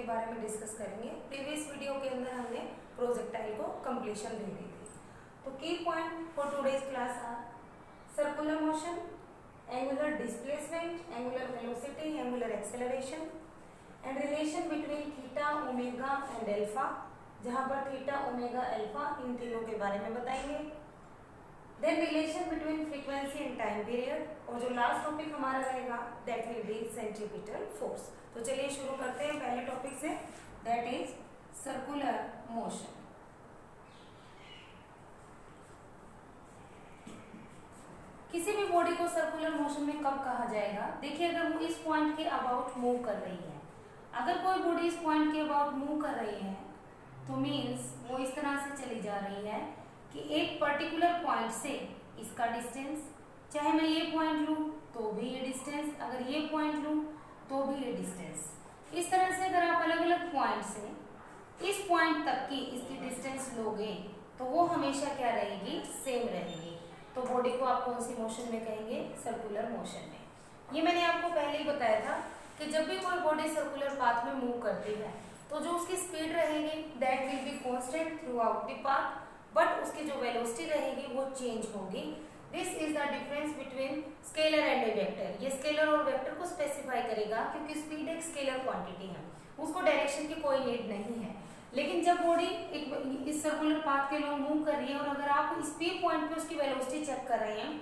बारे में डिस्कस करेंगे। प्रीवियस वीडियो के अंदर हमने प्रोजेक्टाइल को कंप्लीशन दे दी थी। तो key point for today's class are circular motion, angular displacement, angular velocity, angular acceleration and relation between theta, omega and alpha, जहां पर थीटा, ओमेगा, अल्फा इन तीनों के बारे में बताएंगे। Then relation between frequency and time period, और जो last topic हमारा रहेगा that will be centripetal force. तो चलिए शुरू करते हैं पहले टॉपिक से, दैट इज सर्कुलर मोशन। किसी भी बॉडी को सर्कुलर मोशन में कब कहा जाएगा? देखिए, अगर वो इस पॉइंट के अबाउट मूव कर रही है, अगर कोई बॉडी इस पॉइंट के अबाउट मूव कर रही है तो मीन्स वो इस तरह से चली जा रही है कि एक पर्टिकुलर पॉइंट से इसका डिस्टेंस, चाहे मैं ये पॉइंट लूं तो भी ये डिस्टेंस, अगर ये पॉइंट लूं तो भी ये डिस्टेंस, इस तरह से अगर आप अलग अलग पॉइंट से इस पॉइंट तक की इसकी डिस्टेंस लोगे तो वो हमेशा क्या रहेगी? सेम रहेगी। तो बॉडी को आप कौन सी मोशन में कहेंगे? सर्कुलर मोशन में। ये मैंने आपको पहले ही बताया था कि जब भी कोई बॉडी सर्कुलर पाथ में मूव करती है तो जो उसकी स्पीड रहेगी that will be constant through out the path, but उसकी जो वेलोसिटी रहेगी वो चेंज होगी। This is the difference between scalar and A vector. ये स्केलर और वेक्टर को स्पेसिफाई करेगा क्योंकि स्पीड एक स्केलर क्वांटिटी है, उसको डायरेक्शन की कोई नीड नहीं है। लेकिन जब बॉडी इस सर्कुलर पाथ के लोग मूव कर रही है और अगर आप इस पी पॉइंट पे उसकी वेलोसिटी चेक कर रहे हैं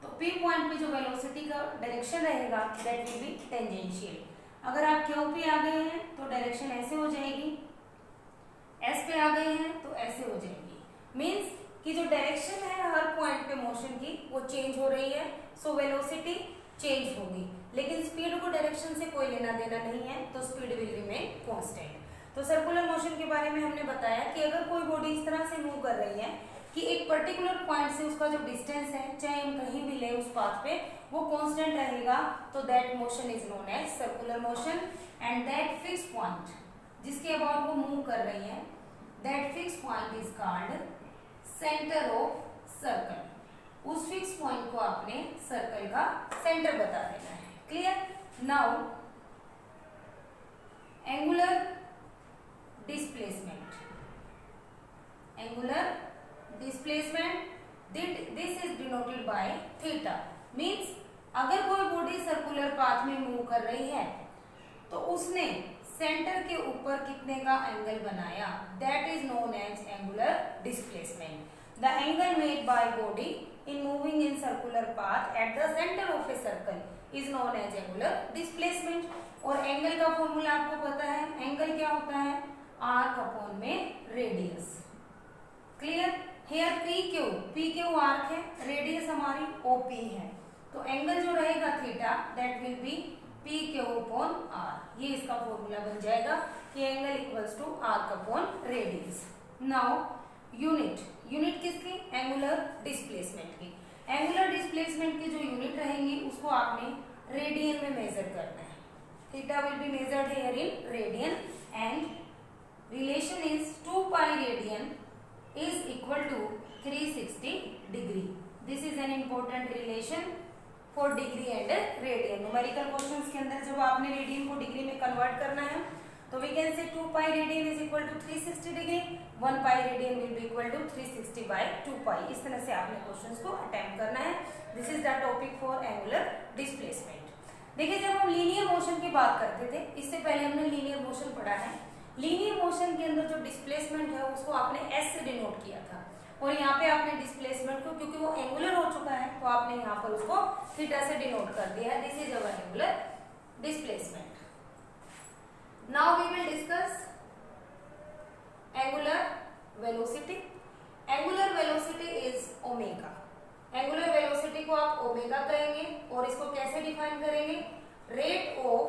तो पी पॉइंट पे जो वेलोसिटी का डायरेक्शन रहेगा दैट विल बी टेंजेंशियल। अगर आप क्यू पे आ गए हैं तो डायरेक्शन ऐसे हो जाएगी, एस पे आ गए हैं तो ऐसे हो जाएगी। मीन्स कि जो डायरेक्शन है हर पॉइंट पे मोशन की वो चेंज हो रही है, सो वेलोसिटी चेंज होगी, लेकिन स्पीड को डायरेक्शन से कोई लेना देना नहीं है, तो स्पीड विल रिमेन कांस्टेंट। तो सर्कुलर मोशन के बारे में हमने बताया कि अगर कोई बॉडी इस तरह से मूव कर रही है कि एक पर्टिकुलर पॉइंट से उसका जो डिस्टेंस है, चाहे हम कहीं भी ले उस पाथ पे, वो कांस्टेंट रहेगा, तो that motion is known as circular motion. And that fix point जिसके अबाउट वो मूव कर रही है, that fix point is called centre of circle. उस फिक्स पॉइंट को आपने सर्कल का सेंटर बता देना है। Clear? Now angular displacement, angular displacement this is denoted by theta. Means अगर कोई बॉडी सर्कुलर पाथ में मूव कर रही है तो उसने सेंटर के ऊपर कितने का एंगल बनाया, that is known as angular displacement. The angle made by body in moving in circular path at the centre of a circle is known as angular displacement. और एंगल का फॉर्मूला आपको पता है, एंगल क्या होता है? Arc upon में radius. Clear? Here P Q arc है, रेडियस हमारी ओपी है, तो एंगल जो रहेगा theta that will be P Q upon R. ये इसका फॉर्मूला बन जाएगा कि angle equals to arc upon radius. Now unit किसकी? एंगुलर डिस्प्लेसमेंट की। एंगुलर डिस्प्लेसमेंट की जो यूनिट रहेंगी उसको आपने रेडियन में मेजर करना है। Theta will be measured here in radian and relation is 2 pi radian is equal to 360 degree. This is an important relation for degree and radian. Numerical questions के अंदर जब आपने रेडियन को डिग्री में convert करना है तो we can say 2 pi radian is equal to 360 degree, 1 pi radian will be equal to 360 by 2 pi. इस तरह से आपने क्वेश्चंस को अटेम्प्ट करना है। This is the topic for angular displacement. देखिए, जब हम लीनियर मोशन की बात करते थे, इससे पहले हमने लीनियर मोशन पढ़ा है। लीनियर मोशन के अंदर जो डिस्प्लेसमेंट है उसको आपने एस से डिनोट किया था, और यहाँ पे आपने डिस्प्लेसमेंट को, क्योंकि वो एंगुलर हो चुका है, तो आपने यहाँ पर उसको थीटा से डिनोट कर दिया है। This is our angular displacement. Now we will discuss angular velocity. Angular velocity is omega. Angular velocity को आप ओमेगा कहेंगे, और इसको कैसे डिफाइन करेंगे? Rate of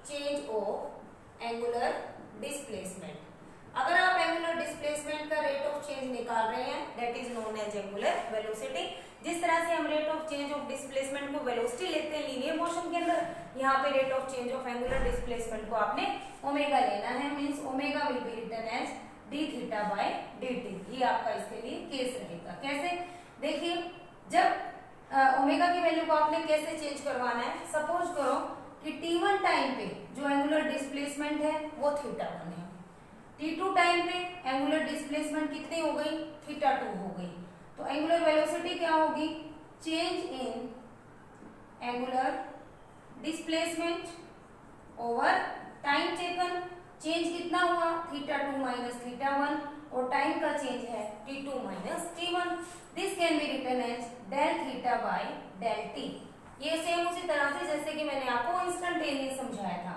change of angular displacement. अगर आप एंगुलर डिस्प्लेसमेंट का रेट ऑफ चेंज निकाल रहे हैं that is known as angular velocity. जिस तरह से हम rate of change of displacement को वेलोसिटी लेते हैं लीनियर मोशन के अंदर, यहाँ पे rate of change of angular displacement को आपने ओमेगा लेना है। Means omega will be written as D theta by D T. ये आपका इसके लिए केस रहेगा। कैसे? देखिए, जब ओमेगा की वैल्यू को आपने कैसे चेंज करवाना है, सपोज करो कि t1 टाइम पे जो एंगुलर डिस्प्लेसमेंट है वो θ1 है, t2 टाइम पे एंगुलर डिस्प्लेसमेंट कितनी हो गई, θ2 हो गई। तो एंगुलर वेलोसिटी क्या होगी, change in angular displacement over time taken. Change कितना हुआ, θ2 माइनस θ1, और टाइम का चेंज है t2 minus t1। This can be written as del theta by del T. ये सेम उसी तरह से जैसे कि मैंने आपको इंस्टेंटेनियस समझाया था।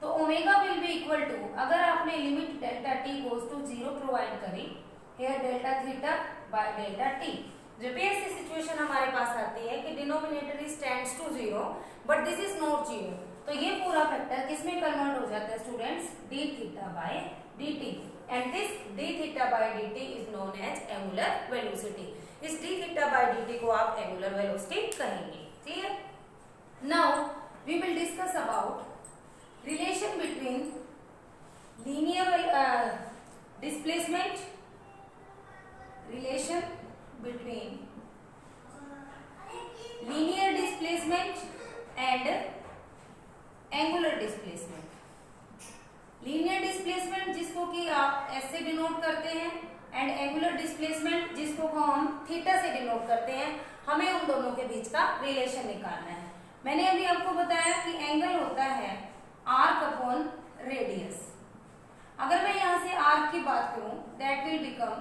तो omega will be equal to, अगर आपने limit delta t goes to 0 provide करी, here delta theta by delta t. जब भी ऐसी सिचुएशन हमारे पास आती है कि denominator is tends to 0 but this is not 0, तो ये पूरा फैक्टर किसमें कन्वर्ट हो जाता है students, d theta by D t, and this d theta by D t is known as angular velocity. इस d theta by D t को आप एंगुलर वेलोसिटी कहेंगे। Clear? Now we will discuss about relation between linear displacement, relation between linear displacement and angular displacement. Linear displacement जिसको कि आप S से denote करते हैं, एंड एंगुलर डिस्प्लेसमेंट जिसको हम थीटा से डिनोट करते हैं। हमें उन दोनों के बीच का रिलेशन निकालना है। मैंने अभी आपको बताया कि एंगल होता है आर्क अपॉन रेडियस। अगर मैं यहाँ से आर्क की बात करूं, that will become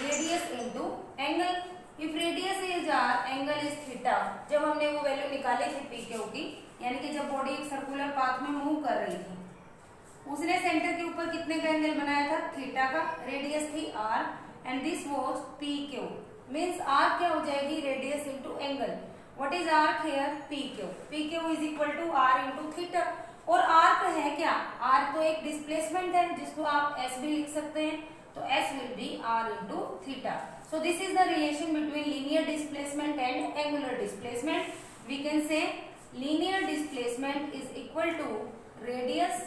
radius into angle. If radius is R, angle is theta. जब हमने वो वैल्यू निकाली थी पी क्यू की, यानी कि जब बॉडी एक सर्कुलर पाथ में मूव कर रही थी, उसने सेंटर के ऊपर कितने का एंगल बनाया था, थीटा का। रेडियस थी R and this was P Q. Means R क्या हो जाएगी, radius into angle. What is arc here, P Q. P Q is equal to R into theta. और आर्क है क्या, आर तो एक डिस्प्लेसमेंट है जिसको आप एस भी लिख सकते हैं, तो S will be R into theta. So this is the relation between linear displacement and angular displacement. We can say linear displacement is equal to radius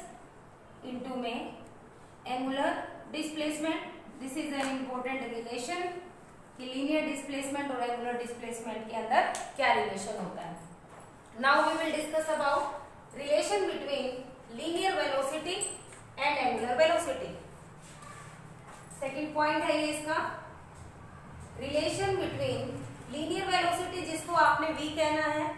into में angular displacement. This is an important relation कि linear displacement और angular displacement के अंदर क्या relation होता है। Now we will discuss about relation between linear velocity and angular velocity. Second point है ये इसका, relation between linear velocity जिसको आपने v कहना है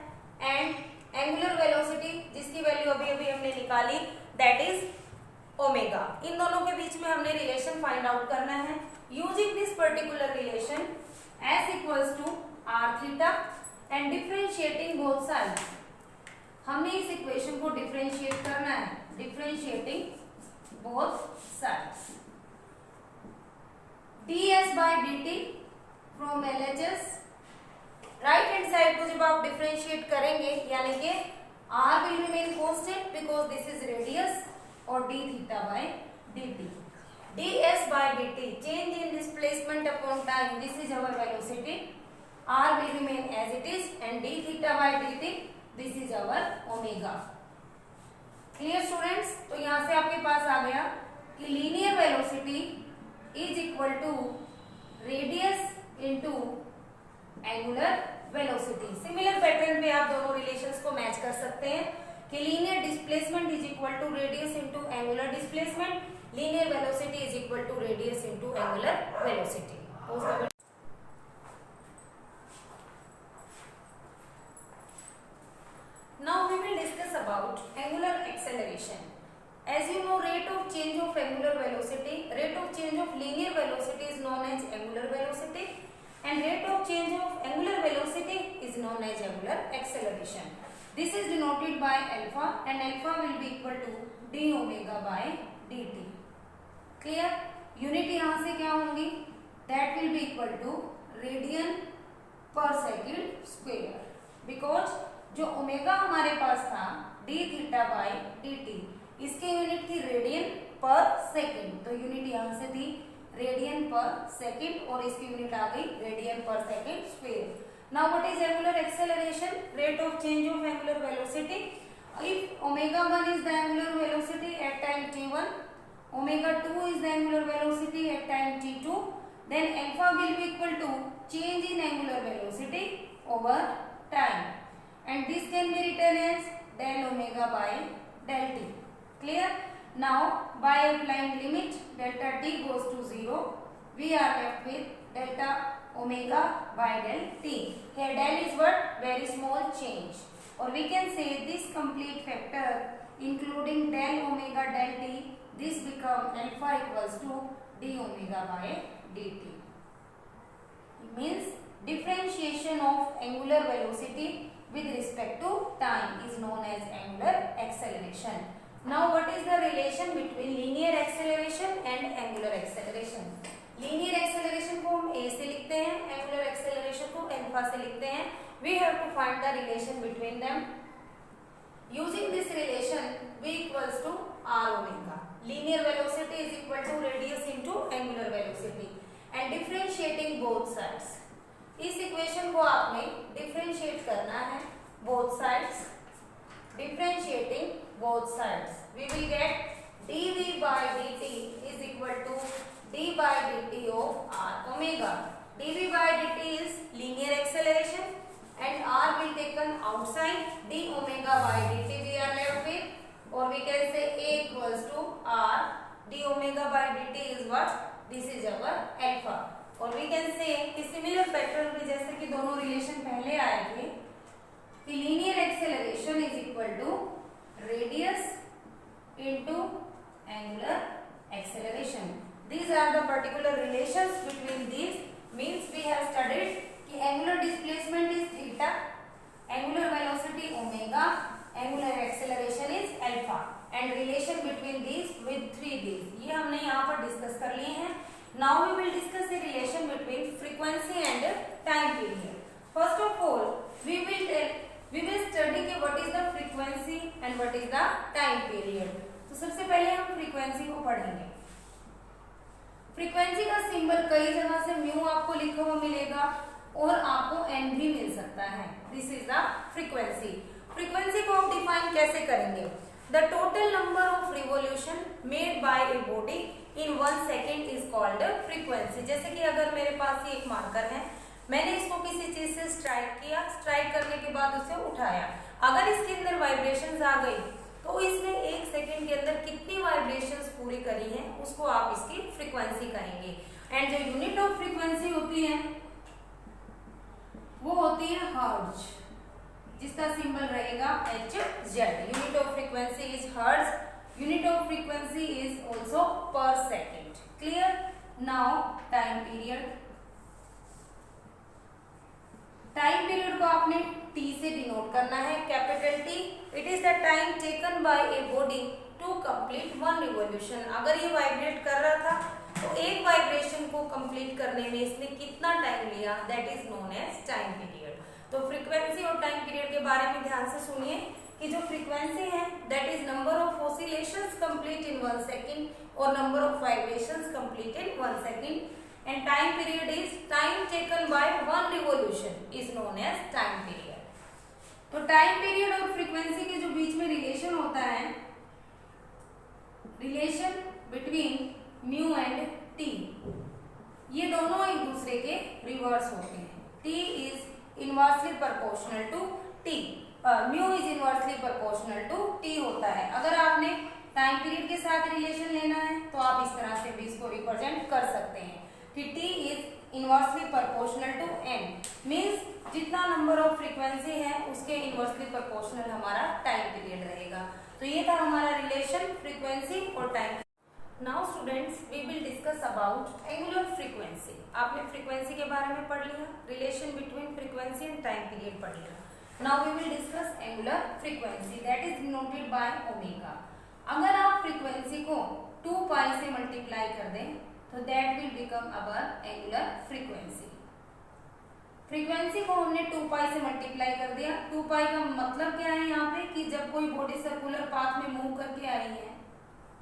and एंगुलर वेलोसिटी जिसकी वैल्यू अभी अभी हमने निकाली, दैट इज ओमेगा। इन दोनों के बीच में हमने रिलेशन फाइंड आउट करना है। Using this particular relation S equals to R theta and differentiating both sides. हमने इस इक्वेशन को डिफरेंशिएट करना है, differentiating both sides. D S by D T from L H S, right hand side को जब आप डिफरेंशिएट करेंगे, यानी कि r will remain constant because this is radius, और d theta by dt। ds by dt change in displacement upon time, this is our velocity. r will remain as it is and d theta by dt this is our omega. Clear students? तो यहां से आपके पास आ गया कि linear velocity is equal to radius into angular velocity. Similar pattern पे आप दोनों रिलेशंस को मैच कर सकते हैं कि linear displacement is equal to radius into angular displacement, linear velocity is equal to radius into angular velocity. Now we will discuss about angular acceleration. As you know, rate of change of angular velocity, rate of change of linear velocity is known as angular velocity, and rate of change of angular velocity is known as angular acceleration. This is denoted by alpha, and alpha will be equal to d omega by dt. Clear? Unit यहाँ से क्या होंगी? That will be equal to radian per second square. Because जो omega हमारे पास था d theta by dt, इसकी unit थी radian पर सेकेंड, तो यूनिट यहाँ से थी रेडियन पर सेकेंड और इसकी यूनिट आ गई रेडियन पर second square. Now what is angular acceleration? Rate of change of angular velocity. If omega 1 is the angular velocity at time t1, omega 2 is the angular velocity at time t2, then alpha will be equal to change in angular velocity over time, and this can be written as del omega by del t. Clear? Now by applying limit delta t goes to 0, we are left with delta omega by del t. Here del is what? Very small change. Or we can say this complete factor including del omega del t, this become alpha equals to d omega by dt. It means differentiation of angular velocity with respect to time is known as angular acceleration. Now what is the relation between linear acceleration and angular acceleration? Linear acceleration को हम a से लिखते हैं, angular acceleration को alpha से लिखते हैं. We have to find the relation between them. Using this relation, v equals to r omega. Linear velocity is equal to radius into angular velocity. And differentiating both sides. इस equation को आपने differentiate करना है both sides. Differentiating both sides, we will get dv by dt is equal to d by dt of r omega. dv by dt is linear acceleration and r will taken outside, d omega by dt we are left with, or we can say a equals to r d omega by dt is what? This is our alpha. और we can say कि similar pattern में जैसे कि दोनों relation पहले आए थे कि linear acceleration is equal to radius into angular acceleration. These are the particular relations between these. Means we have studied कि angular displacement is theta, angular velocity omega, angular acceleration is alpha, and relation between these with 3Ds. ये हमने यहाँ पर discuss कर लिए हैं. Now we will discuss the relation between frequency and time period. First of all, we will study कि what is the frequency and what is the time period. तो सबसे पहले हम frequency को पढ़ेंगे. Frequency का सिंबल कई जगह से म्यू आपको लिखा हुआ मिलेगा और आपको n भी मिल सकता है. This is the frequency. Frequency को हम define कैसे करेंगे? The total number of revolution made by a body in 1 second is called frequency. जैसे कि अगर मेरे पास ये एक मार्कर है, मैंने इसको किसी चीज से स्ट्राइक किया, स्ट्राइक करने के बाद उसे उठाया, अगर इसके अंदर वाइब्रेशंस आ गई तो इसने 1 सेकंड के अंदर कितनी वाइब्रेशंस पूरी करी हैं उसको आप इसकी फ्रीक्वेंसी कहेंगे. एंड जो यूनिट ऑफ फ्रीक्वेंसी होती है वो होती है हर्ट्ज, जिसका सिंबल रहेगा Hz. Unit of frequency is hertz. Unit of frequency is also per second. Clear? Now time period. Time period को आपने T से डिनोट करना है, capital T. It is the time taken by a body to complete one revolution. अगर ये vibrate कर रहा था तो एक वाइब्रेशन को कंप्लीट करने में इसने कितना टाइम लिया, that is known as time period. तो फ्रीक्वेंसी और टाइम पीरियड के बारे में ध्यान से सुनिए कि जो फ्रीक्वेंसी है that is number of oscillations complete in 1 second और number of vibrations complete in 1 second, and time period is time taken by one revolution is known as time period. तो टाइम पीरियड और frequency के जो बीच में relation होता है, relation between mu and T, ये दोनों एक दूसरे के रिवर्स होते हैं. T is inversely proportional to T, mu is inversely proportional to T होता है. अगर आपने टाइम पीरियड के साथ रिलेशन लेना है तो आप इस तरह से भी इसको रिप्रेजेंट कर सकते हैं कि T is inversely proportional to N. Means जितना नंबर ऑफ फ्रीक्वेंसी है उसके इनवर्सली प्रोपोर्शनल हमारा टाइम पीरियड रहेगा. तो ये था हमारा रिलेशन फ्रीक्वेंसी और time. Now students we will discuss about angular frequency. आपने फ्रीक्वेंसी के बारे में पढ़ लिया, relation between frequency and time period पढ़ लिया. Now we will discuss angular frequency that is denoted by omega. अगर आप फ्रीक्वेंसी को 2 पाई से मल्टीप्लाई कर दें तो that will become our angular frequency. Frequency को हमने 2 पाई से मल्टीप्लाई कर दिया. 2 पाई का मतलब क्या है यहाँ पे कि जब कोई बॉडी सर्कुलर पाथ में मूव करके आई है,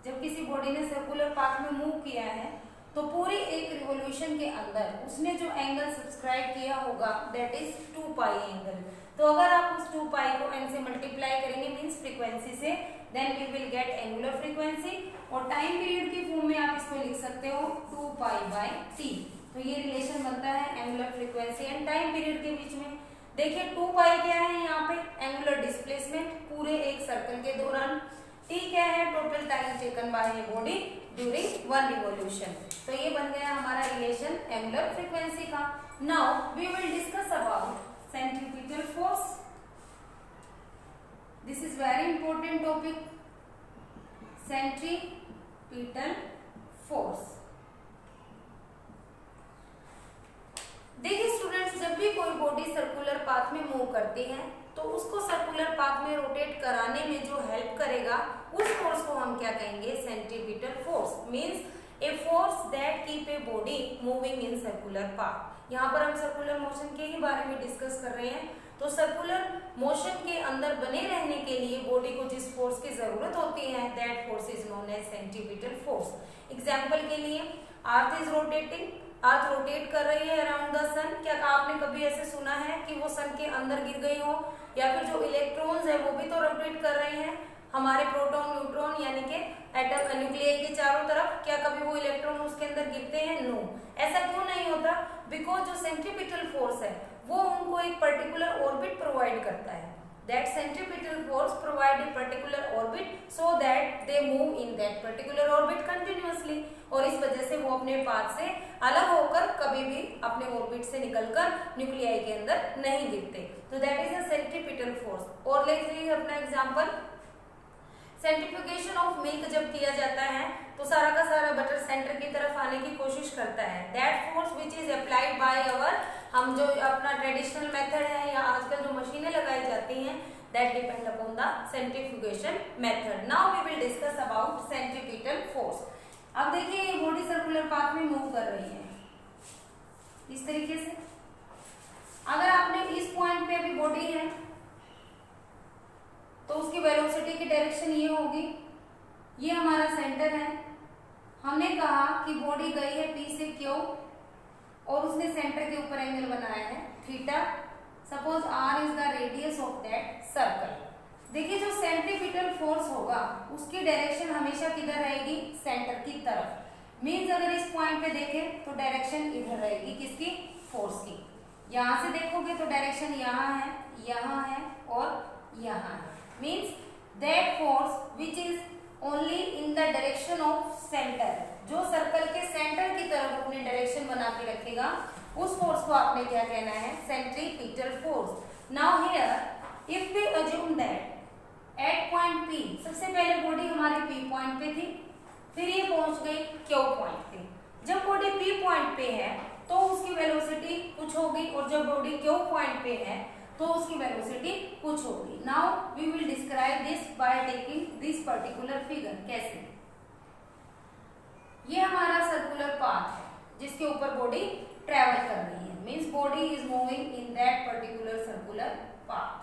जब किसी बॉडी ने सर्कुलर पाथ में मूव किया है तो पूरी एक रिवोल्यूशन के अंदर उसने जो एंगल सब्सक्राइब किया होगा that is 2 पाई एंगल. तो अगर आप उस 2 पाई को n से मल्टीप्लाई करेंगे मींस फ्रीक्वेंसी से, then we will get angular frequency. और टाइम पीरियड की फॉर्म में आप इसको लिख सकते हो 2 पाई बाय t. तो ये रिलेशन बनता है angular frequency and time period के बीच में. देखिए 2 पाई क्या है यहाँ पे, एंगुलर डिस्प्लेसमेंट पूरे एक सर्कल के दौरान। टी क्या है, total time taken by a body during one revolution. तो ये बन गया हमारा रिलेशन एंगुलर फ्रीक्वेंसी का। Now we will discuss about centripetal force. This is very important topic, centripetal force. देखिए स्टूडेंट्स, जब भी कोई बॉडी सर्कुलर पाथ में मूव करती है तो उसको सर्कुलर पाथ में रोटेट कराने में जो हेल्प करेगा उस फोर्स को हम क्या कहेंगे, centripetal force. Means a force that keep a body moving in circular path. यहाँ पर हम सर्कुलर मोशन के ही बारे में डिस्कस कर रहे हैं। तो सर्कुलर मोशन के अंदर बने रहने के लिए बॉडी को जिस फोर्स की जरूरत होती है, that force is known as centripetal force. Example के लिए, earth is rotating, earth rotate कर रही है अराउंड द सन। क्या आपने कभी ऐसे सुना है कि वो सन के अंदर गिर गई हो, या फिर जो इलेक्ट्रॉन्स है वो भी तो रोटेट कर रहे हैं हमारे प्रोटॉन न्यूट्रॉन यानी कि एटम न्यूक्लियस के चारों तरफ। क्या कभी वो इलेक्ट्रॉन उसके अंदर गिरते हैं? नो। ऐसा क्यों नहीं होता? बिकॉज जो सेंट्रीपिटल फोर्स है वो उनको एक पर्टिकुलर ऑर्बिट प्रोवाइड करता है। That centripetal force provide a particular orbit so that they move in that particular orbit continuously। और इस वजह से वो अपने पाथ से अलग होकर कभी भी अपने ऑर्बिट से निकलकर न्यूक्लियाई के अंदर नहीं गिरते। तो that is a centripetal force. और ले लीजिए अपना एग्जांपल, सेंट्रीफ्यूगेशन ऑफ मिल्क जब किया जाता है तो सारा का सारा बटर सेंटर की तरफ आने की कोशिश करता है। That force which is applied by our, हम जो अपना ट्रेडिशनल मेथड है या आजकल जो मशीनें लगाई जाती हैं, that depend upon the centrifugation method. Now we will discuss about centripetal force. अब देखिए ये बॉडी सर्कुलर पाथ में मूव कर रही है इस तरीके से। अगर आपने इस पॉइंट पे अभी बॉडी है तो उसकी वेलोसिटी की डायरेक्शन ये होगी, ये हमारा सेंटर है। हमने कहा कि बॉडी गई है P से Q और उसने सेंटर के ऊपर एंगल बनाया है theta. Suppose R is the radius of that circle. देखिए जो सेंट्रीपिटल फोर्स होगा उसकी डायरेक्शन हमेशा किधर रहेगी, सेंटर की तरफ। मींस अगर इस पॉइंट पे देखें तो डायरेक्शन इधर रहेगी, किसकी, फोर्स की। यहाँ से देखोगे तो डायरेक्शन यहाँ है, यहाँ है और यहाँ है। Means that force which is only in the direction of centre, जो सर्कल के सेंटर की तरफ अपनी डायरेक्शन बना के रखेगा, उस फोर्स को आपने क्या कहना है, centripetal force. Now here if we assume that at point P, सबसे पहले बॉडी हमारी P पॉइंट पे थी, फिर ये पहुंच गई Q पॉइंट पे। जब बॉडी P पॉइंट पे है तो उसकी वेलोसिटी कुछ होगी, और जब बॉडी Q पॉइंट पे है तो उसकी वेलोसिटी कुछ होगी। Now we will describe this by taking this particular figure. कैसे, ये हमारा सर्कुलर पाथ है जिसके ऊपर बॉडी ट्रेवल कर रही है। Means body is moving in that particular circular path.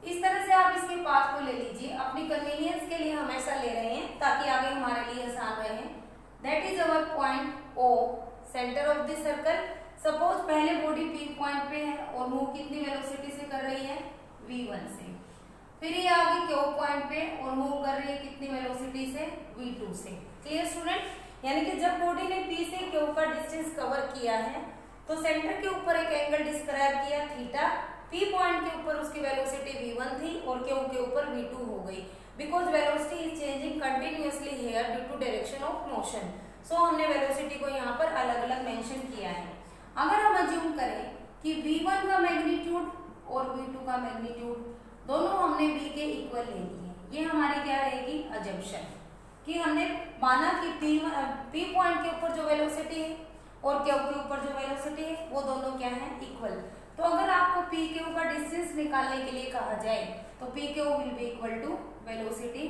इस तरह से आप इसके पाथ को ले लीजिए, अपनी कन्वीनियंस के लिए हम ऐसा ले रहे हैं ताकि आगे हमारे लिए आसान रहे। That is our point O, centre of this circle. Suppose पहले बॉडी P पॉइंट पे है और मूव कितनी वेलोसिटी से कर रही है, v1 से। फिर ये आगे Q पॉइंट पे और मूव कर रही है कितनी वेलोसिटी से, v2 से। Clear student? यानी कि जब बॉडी ने P से Q का डिस्टेंस कवर किया है तो सेंटर के ऊपर एक एंगल डिस्क्राइब किया थीटा। P पॉइंट के ऊपर उसकी वेलोसिटी v1 थी और Q के ऊपर v2 हो गई, because velocity is changing continuously here due to direction of motion. So हमने वेलोसिटी को यहाँ पर अलग अलग मेंशन किया है। अगर हम अज्यूम करें कि v1 का मैग्नीट्यूड और v2 का मैग्नीट्यूड दोनों हमने v के इक्वल ले लिए, ये हमारी क्या रहेगी, अजम्पशन, कि हमने माना कि P पॉइंट के ऊपर जो वेलोसिटी है और Q के ऊपर जो वेलोसिटी है वो दोनों क्या है, इक्वल। तो अगर आपको P Q का डिस्टेंस निकालने के लिए कहा जाए तो P Q will be equal to velocity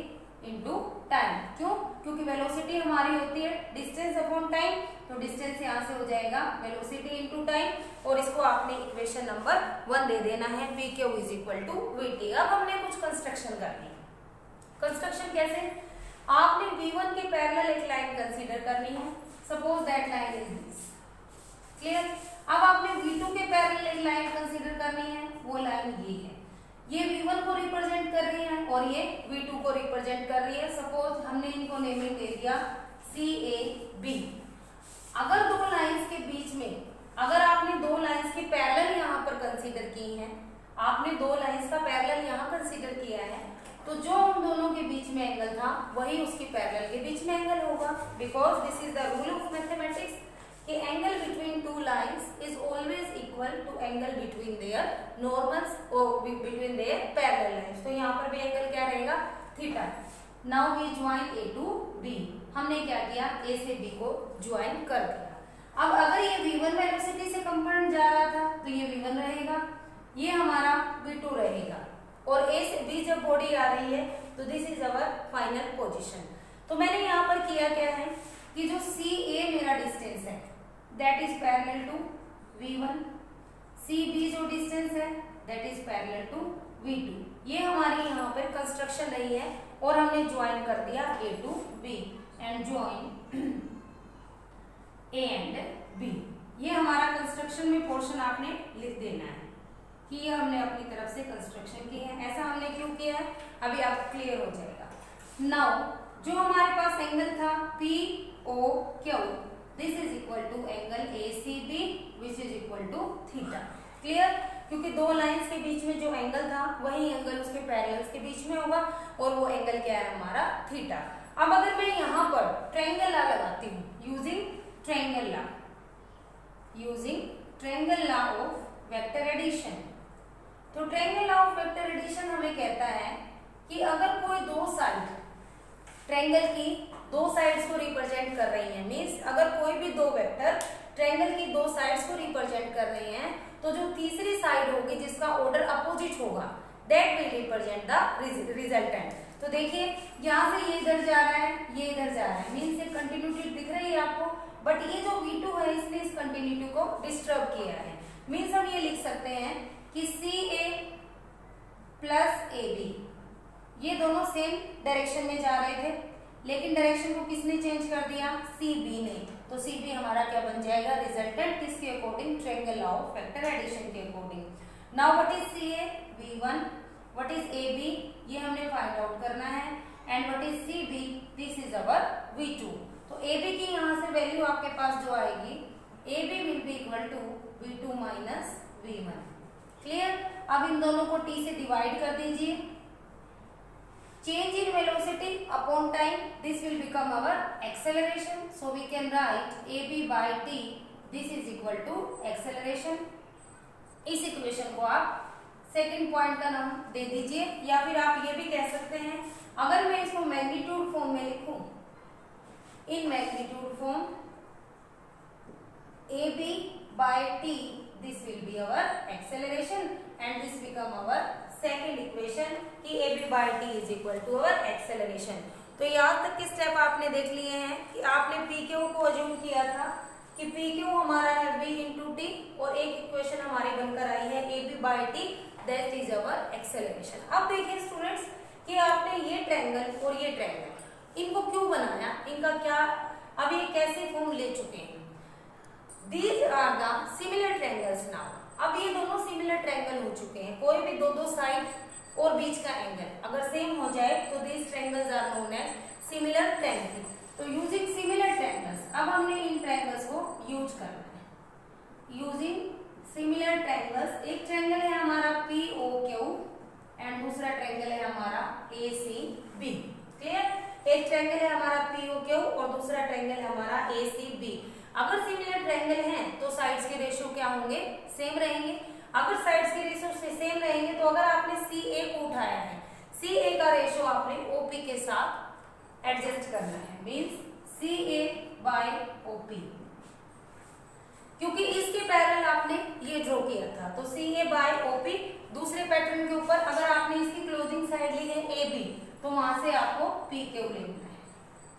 into time. क्यों? क्योंकि वेलोसिटी हमारी होती है डिस्टेंस अपॉन टाइम, तो डिस्टेंस यहाँ से हो जाएगा वेलोसिटी इनटू टाइम, और इसको आपने इक्वेशन नंबर 1 दे देना है, P Q is equal to VT। अब हमने कुछ कंस्ट्रक्शन करनी है। कंस्ट्रक्शन कैसे, आपने V1 के पैरेलल एक लाइन कंसीडर करनी है। Suppose that line is this. Clear? अब आपने V2 के पैरेलल एक लाइन कंसीडर करनी है, वो लाइन ये है। ये V1 को रिप्रेजेंट कर रही है और ये V2 को रिप्रेजेंट कर रही है। सपोज हमने इनको नेमिंग दे दिया CAB। अगर दो लाइंस के बीच में, अगर आपने दो लाइंस की पैरेलल यहाँ पर कंसीडर की दो लाइंस का पैरेलल यहाँ कंसीडर किया है, तो जो उन दोनों के बीच में एंगल था वही उसके पैरेलल के बीच में एंगल होगा, because this is the rule of mathematics कि angle between two lines is always equal to angle between their normals और बिटवीन देयर पैरेलल लाइंस। तो यहाँ पर भी एंगल क्या रहेगा, theta. Now we join A to B, हमने क्या किया, ए से बी को ज्वाइन कर दिया। अब अगर ये v1 वेलोसिटी से कंपोनेंट जा रहा था तो ये v1 रहेगा, ये हमारा v2 रहेगा, और a से b जब बॉडी आ रही है तो this is our final position. तो मैंने यहाँ पर किया क्या है कि जो CA मेरा डिस्टेंस है that is parallel to v1, CB जो डिस्टेंस है that is parallel to v2। ये हमारी यहाँ पर कंस्ट्रक्शन रही है और हमने ज्वाइन कर दिया A to B and join A and B। ये हमारा कंस्ट्रक्शन में पोर्शन आपने लिख देना है कि ये हमने अपनी तरफ से कंस्ट्रक्शन की है। ऐसा हमने क्यों किया है अभी आपको क्लियर हो जाएगा। नाउ जो हमारे पास एंगल था POQ, this is equal to angle ACB which is equal to theta. Clear, क्योंकि दो लाइंस के बीच में जो एंगल था वही एंगल उसके पैरेलल्स के बीच में होगा और वो एंगल क्या है हमारा, थीटा। अब अगर मैं यहाँ पर ट्रायंगल लॉ लगाती हूँ using triangle law of vector addition, तो triangle law of vector addition हमें कहता है कि अगर कोई दो साइड ट्रायंगल की दो साइड्स को रिप्रेजेंट कर रही है, मींस अगर कोई भी दो वेक्टर ट्रायंगल की दो साइड्स को रिप्रेजेंट कर रही हैं, तो जो तीसरी साइड होगी जिसका ऑर्डर अपोजिट होगा that will represent the resultant. तो देखिए यहाँ से ये इधर जा रहा है, ये इधर जा रहा है, मींस एक कंटिन्यूटी दिख रही है आपको, बट ये जो V2 है इसने इस कंटिन्यूटी को डिस्टर्ब किया है। मींस हम ये लिख सकते हैं कि CA प्लस AB ये दोनों सेम डायरेक्शन में जा रहे थे, लेकिन डायरेक्शन को किसने चेंज कर दिया, CB ने। तो CB हमारा क्या बन जाएगा, रिजल्टेंट किसके according, triangle law of vector addition के according. Now what is CA, V1, what is AB, ये हमने फाइंड आउट करना है, and what is CB, this is our V2। तो AB की यहाँ से वैल्यू आपके पास जो आएगी, AB will be equal to V2 minus V1। Clear, अब इन दोनों को T से डिवाइड कर दीजिए, change in velocity upon time, this will become our acceleration, so we can write AB by T, this is equal to acceleration। इस equation को आप सेकंड पॉइंट का नाम दे दीजिए, या फिर आप ये भी कह सकते हैं, अगर मैं इसको मैग्नीट्यूड फॉर्म में लिखूं, in magnitude form AB by T, this will be our acceleration and this become our second equation कि AB by T is equal to our acceleration। तो यहाँ तक के स्टेप आपने देख लिए हैं कि आपने PQ को अज्यूम किया था कि PQ हमारा है V into T, और एक इक्वेशन हमारी बनकर आई है AB by T, that is our acceleration। अब देखिए स्टूडेंट्स कि आपने ये ट्रायंगल और ये ट्रायंगल इनको क्यों बनाया, इनका क्या, अब ये कैसे फॉर्म ले चुके हैं। These are the similar triangles now। अब ये दोनों सिमिलर ट्रायंगल हो चुके हैं, कोई भी दो दो साइड और बीच का एंगल अगर सेम हो जाए तो these triangles are known as similar triangles। तो यूजिंग सिमिलर ट्रायंगल्स, अब हमने इन ट्रायंगल्स को यूज करना है। यूजिंग सिमिलर ट्रायंगल्स, एक ट्रायंगल है हमारा POQ एंड दूसरा ट्रायंगल है हमारा ACB। क्लियर, एक ट्रायंगल है हमारा POQ और दूसरा ट्रायंगल है हमारा ACB। अगर सिमिलर ट्रायंगल हैं तो साइड्स के रेशियो क्या होंगे, सेम रहेंगे। अगर साइड्स के रेशियो से सेम रहेंगे तो अगर आपने CA को उठाया है, CA का रेशियो आपने OP के साथ एडजस्ट करना है, मींस CA by OP, क्योंकि इसके पैरेलल आपने ये ड्रॉ किया था, तो CA by OP दूसरे पैटर्न के ऊपर अगर आपने इसकी क्लोजिंग साइड ली है AB, तो वहां से आपको PQ लेना है,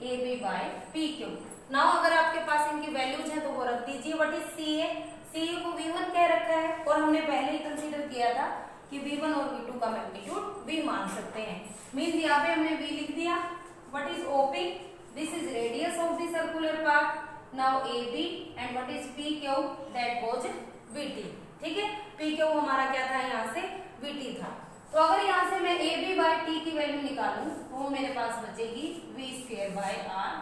AB by PQ। नाउ अगर आपके पास इनकी वैल्यूज हैं तो वो रख दीजिए। व्हाट इज CA, CA को V1 कह रखा है और हमने पहले ही कंसीडर किया था कि V1 और V2 का मैग्नीट्यूड V मान सकते हैं, मींस यहाँ पे हमने V लिख दिया। What is OP, this is radius of the circular path. Now AB and what is PQ, that was VT। ठीक है, PQ हमारा क्या था, यहाँ से VT था। तो अगर यहाँ से मैं AB by T की वैल्यू निकालूं तो वो मेरे पास बचेगी V² by R।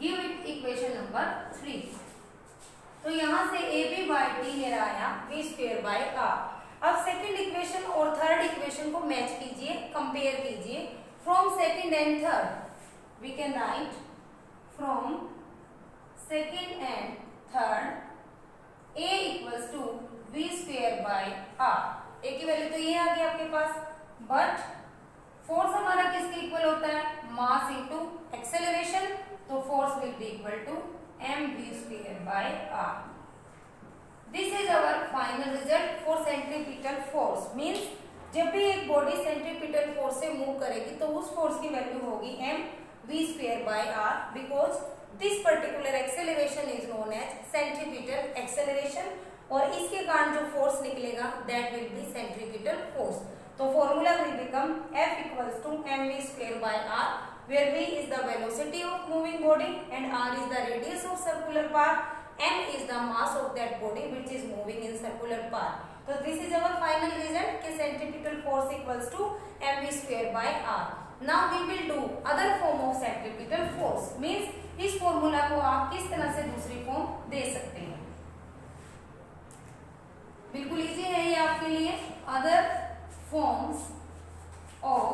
Give it equation number 3। तो यहाँ से AB by T मेरा आया V² by R। अब सेकंड इक्वेशन और थर्ड इक्वेशन को मैच कीजिए, कंपेयर कीजिए। From second and third we can write from second and third a equals to v square by r। a की value तो ये आ गई आपके पास, बट फोर्स हमारा किसके इक्वल होता है, मास इनटू एक्सेलरेशन, तो force will be equal to mv square by r। This is our final result for centripetal force. Means जब भी एक बॉडी सेंट्रीपिटल फोर्स से मूव करेगी तो उस फोर्स की वैल्यू होगी mv square by r, because this particular acceleration is known as centripetal acceleration, और इसके कारण जो फोर्स निकलेगा that will be centripetal force. तो formula will become F equals to mv square by r, where v is the velocity of moving body and r is the radius of circular path, m is the mass of that body which is moving in circular path. So this is our final result कि centripetal force equals to mv square by r. Now we will do other form of centripetal force. Means इस formula को आप किस तरह से दूसरी form दे सकते हैं। बिल्कुल इजी है ये आपके लिए। Other forms of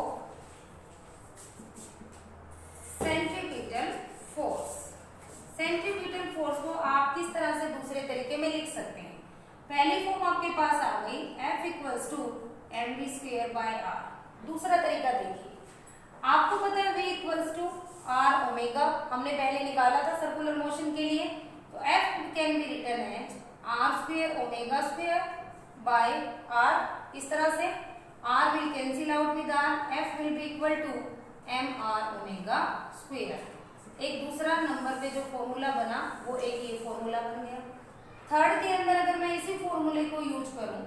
centripetal force. Centripetal force को आप किस तरह से दूसरे तरीके में लिख सकते हैं। पहली फॉर्म आपके पास आ गई F equals to mv square by r। दूसरा तरीका देखिए, आपको पता है v equals to r omega, हमने पहले निकाला था सर्कुलर मोशन के लिए, तो F can be written as r square omega square by r। इस तरह से r will cancel out with r, F will be equal to mr omega square. एक दूसरा नंबर पे जो फॉर्मूला बना वो एक ये फॉर्मूला बन गया। थर्ड के अंदर अगर मैं इसी फॉर्मूले को यूज करूं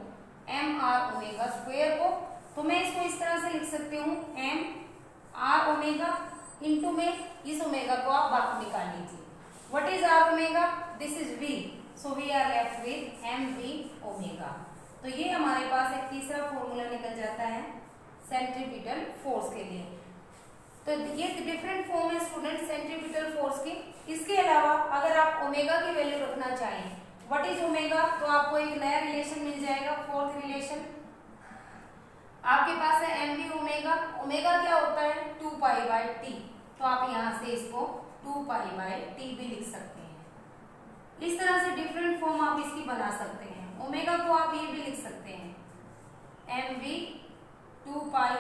mr ओमेगा स्क्वायर को, तो मैं इसको इस तरह से लिख सकती हूँ mr ओमेगा इंटू में इस ओमेगा को आप बाहर निकाल लीजिए। What is r omega, this is v, so we are left with mv omega. तो ये हमारे पास एक तीसरा फॉर्मूला निकल जाता है सेंट्रीपिटल फोर्स के लिए। तो ये डिफरेंट फॉर्म है स्टूडेंट सेंट्रीपिटल फोर्स की। इसके अलावा अगर आप ओमेगा की वैल्यू रखना चाहें, व्हाट इज ओमेगा, तो आपको एक नया रिलेशन मिल जाएगा, फोर्थ रिलेशन आपके पास है mv ओमेगा। ओमेगा क्या होता है, 2 पाई बाय टी, तो आप यहाँ से इसको 2 पाई बाय टी भी लिख सकते हैं। इस तरह से डिफरेंट फॉर्म आप इसकी बना सकते हैं। ओमेगा को आप ये भी लिख सकते हैं mv 2 पाई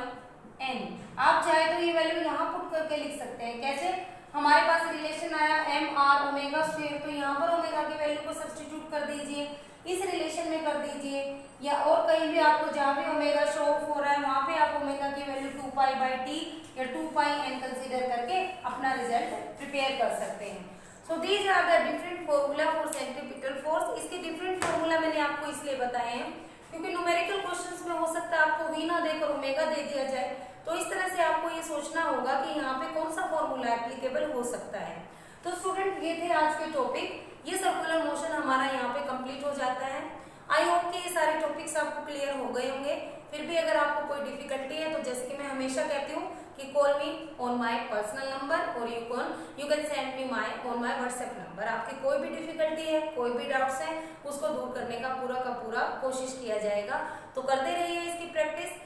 n। आप चाहे तो ये वैल्यू यहाँ पुट करके लिख सकते हैं। कैसे, हमारे पास रिलेशन आया mr ओमेगा स्क्वायर, तो यहाँ पर ओमेगा की वैल्यू को सब्स्टिट्यूट कर दीजिए, इस रिलेशन में कर दीजिए, या और कहीं भी आपको जहाँ भी ओमेगा शो ऑफ हो रहा है वहां पे आप ओमेगा की वैल्यू 2 पाई बाय टी या 2 पाई n कंसीडर करके अपना रिजल्ट प्रिपेयर कर सकते हैं। So these are the different formula for centripetal force. इसके डिफरेंट फॉर्मूला मैंने आपको इसलिए बताए हैं क्योंकि न्यूमेरिकल क्वेश्चंस में हो सकता है आपको v ना देकर ओमेगा दे दिया जाए, तो इस तरह से आपको ये सोचना होगा कि यहाँ पे कौन सा फॉर्मूला एप्लीकेबल हो सकता है। तो स्टूडेंट ये थे आज के टॉपिक। ये सर्कुलर मोशन हमारा यहाँ पे कंप्लीट हो जाता है। आई होप कि ये सारे टॉपिक्स आपको क्लियर हो गए होंगे। फिर भी अगर आपको कोई डिफिकल्टी है तो जैसे कि मैं हमेशा कहती हूँ कि call me on my personal number और you can send me on my WhatsApp number. आपकी कोई भी डिफिकल्टी है, कोई भी डाउट्स है, उसको दूर करने का पूरा कोशिश किया जाएगा। तो करते रहिए इसकी प्रैक्टिस।